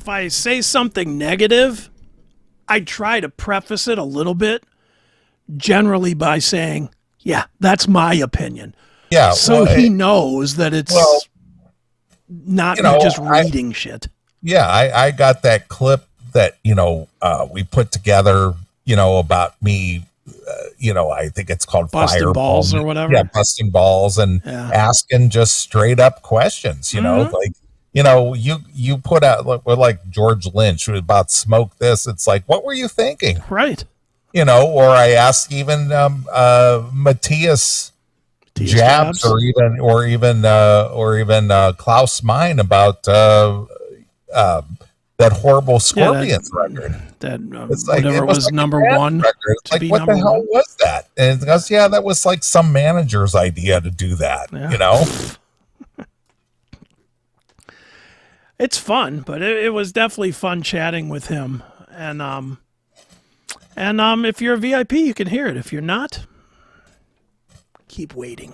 if I say something negative, I try to preface it a little bit, generally by saying, yeah, that's my opinion. Yeah. So he knows that well, it's not me just reading shit. Yeah, I got that clip that, we put together, about me, I think it's called Busting balls or whatever. Yeah, busting balls and asking just straight up questions, like, you put out like George Lynch about smoke this. It's like, what were you thinking? Right. Or I asked even Matthias Jabs or even Klaus Meine about that horrible Scorpions record. It's like whatever it was like number one. It's like, what the hell was that? And it goes, yeah, that was like some manager's idea to do that. It's fun, but it was definitely fun chatting with him. And if you're a VIP, you can hear it. If you're not, keep waiting.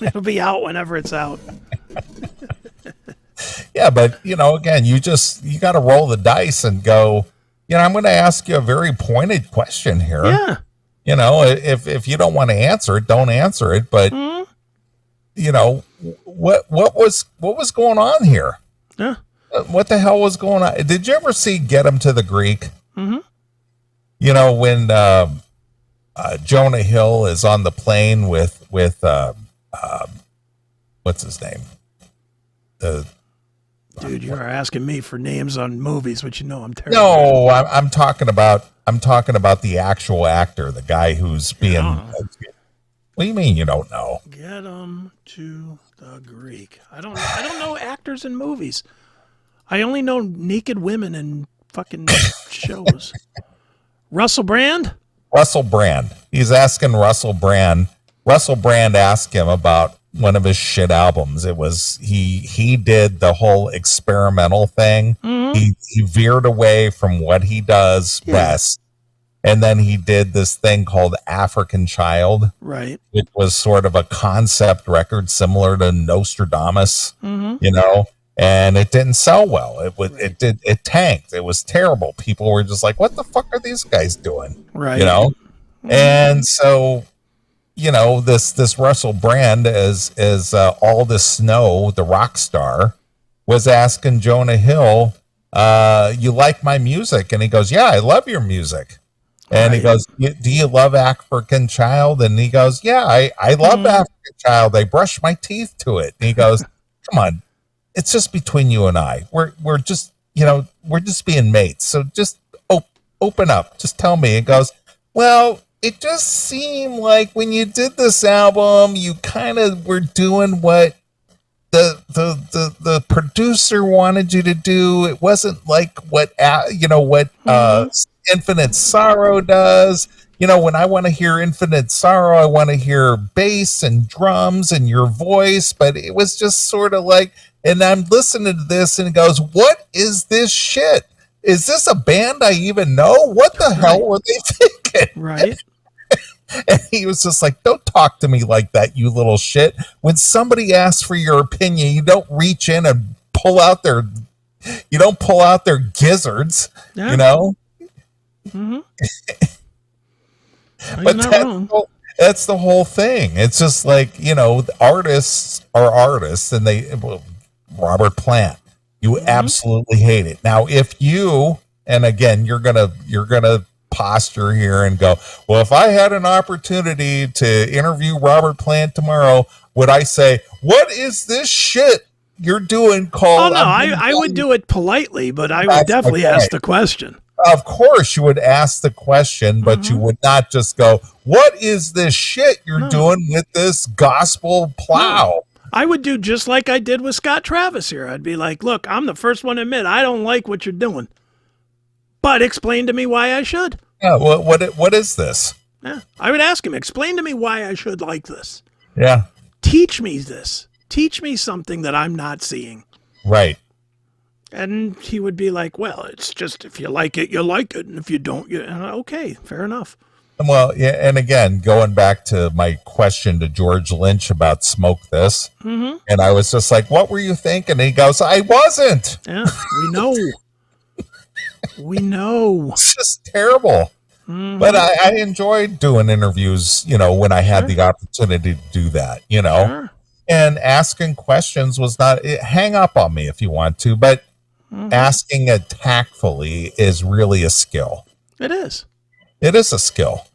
It'll be out whenever it's out. Yeah, but again, you got to roll the dice and go, I'm going to ask you a very pointed question here. Yeah. If you don't want to answer it, don't answer it. But what was going on here? Yeah. What the hell was going on? Did you ever see Get Him to the Greek? Mm-hmm. When Jonah Hill is on the plane with what's his name? Dude, you're asking me for names on movies, which I'm terrible. No, I'm talking about the actual actor, the guy who's being. What do you mean you don't know? Get him to the Greek. I don't know actors in movies. I only know naked women in fucking shows. Russell Brand. He's asking Russell Brand. Russell Brand asked him about one of his shit albums. It was he did the whole experimental thing. Mm-hmm. He veered away from what he does best, and then he did this thing called African Child, right? It was sort of a concept record similar to Nostradamus, and it didn't sell well. It tanked. It was terrible. People were just like, "What the fuck are these guys doing?" Right? Mm-hmm. And so. This Russell Brand as All the Snow, the rock star, was asking Jonah Hill, you like my music? And he goes, yeah, I love your music. And he goes, do you love African Child? And he goes, yeah, I love African Child. I brush my teeth to it. And he goes, come on, it's just between you and I. We're just, we're just being mates. So just open up. Just tell me. He goes, well, it just seemed like when you did this album, you kind of were doing what the producer wanted you to do. It wasn't like what Infinite Sorrow does. When I want to hear Infinite Sorrow, I want to hear bass and drums and your voice, but it was just sort of like, and I'm listening to this and it goes, what is this shit? Is this a band I even know? What the hell were they thinking? Right. And he was just like, don't talk to me like that, you little shit. When somebody asks for your opinion, you don't reach in and pull out their gizzards, Mm-hmm. But that's the whole thing. It's just like, artists are artists, and Robert Plant, you absolutely hate it. Now, if you, and again, you're gonna posture here and go, well, if I had an opportunity to interview Robert Plant tomorrow, would I say, what is this shit you're doing called? Oh, no, I would do it politely, but I would definitely ask the question. Of course you would ask the question, but you would not just go, what is this shit you're doing with this gospel plow? No. I would do just like I did with Scott Travis here. I'd be like, look, I'm the first one to admit I don't like what you're doing, but explain to me why I should. Yeah, what is this? Yeah, I would ask him, explain to me why I should like this. Yeah. Teach me this. Teach me something that I'm not seeing. Right. And he would be like, well, it's just if you like it, you like it. And if you don't, okay, fair enough. Well, yeah, and again, going back to my question to George Lynch about Smoke This, and I was just like, "What were you thinking?" And he goes, "I wasn't." Yeah, we know. We know. It's just terrible. But I enjoyed doing interviews, when I had Sure. the opportunity to do that, Sure. and asking questions was not, hang up on me if you want to, but asking it tactfully is really a skill. It is. It is a skill.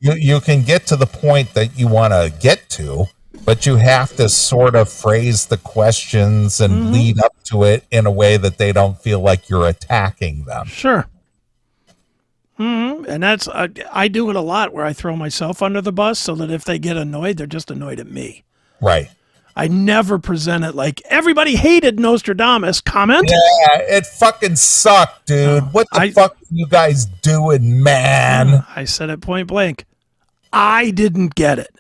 You can get to the point that you want to get to, but you have to sort of phrase the questions and lead up to it in a way that they don't feel like you're attacking them. Sure. And that's I do it a lot where I throw myself under the bus so that if they get annoyed, they're just annoyed at me. Right. I never present it like everybody hated Nostradamus. Comment. Yeah, it fucking sucked, dude. What the fuck are you guys doing, man? I said it point blank. I didn't get it.